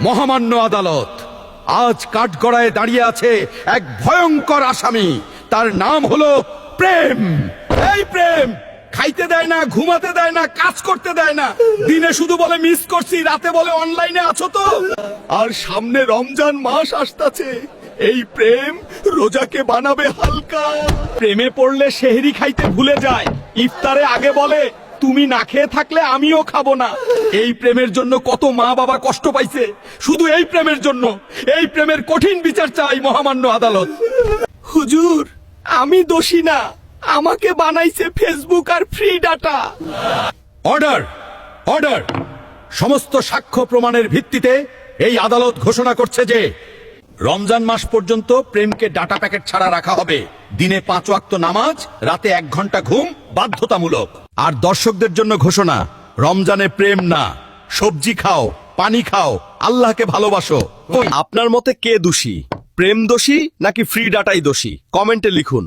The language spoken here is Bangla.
মহামান্য আদালত, আজ কাঠগড়ায় দাঁড়িয়ে আছে এক ভয়ঙ্কর আসামি। তার নাম হলো প্রেম। এই প্রেম খাইতে দেয় না, ঘুমাতে দেয় না, কাজ করতে দেয় না। দিনে শুধু বলে মিস করছি, রাতে বলে অনলাইনে আছো তো। আর সামনে রমজান মাস আসতাছে, এই প্রেম রোজাকে বানাবে হালকা। প্রেমে পড়লে সেহরি খাইতে ভুলে যায়, ইফতারে আগে বলে তুমি না খেয়ে থাকলে আমিও খাবো না। এই প্রেমের জন্য কত মা বাবা কষ্ট পাইছে, শুধু এই প্রেমের জন্য। এই প্রেমের কঠিন বিচার চাই মহামান্য আদালত। হুজুর, আমি দোষী না, আমাকে বানাইছে ফেসবুক আর ফ্রি ডাটা। Order, order. সমস্ত সাক্ষ্য প্রমাণের ভিত্তিতে এই আদালত ঘোষণা করছে যে রমজান মাস পর্যন্ত প্রেমকে ডাটা প্যাকেট ছাড়া রাখা হবে। দিনে 5 ওয়াক্ত নামাজ, রাতে 1 ঘন্টা ঘুম বাধ্যতামূলক। আর দর্শকদের জন্য ঘোষণা, রমজানে প্রেম না, সবজি খাও, পানি খাও, আল্লাহকে ভালোবাসো। আপনার মতে কে দোষী, প্রেম দোষী নাকি ফ্রি ডাটাই দোষী? কমেন্টে লিখুন।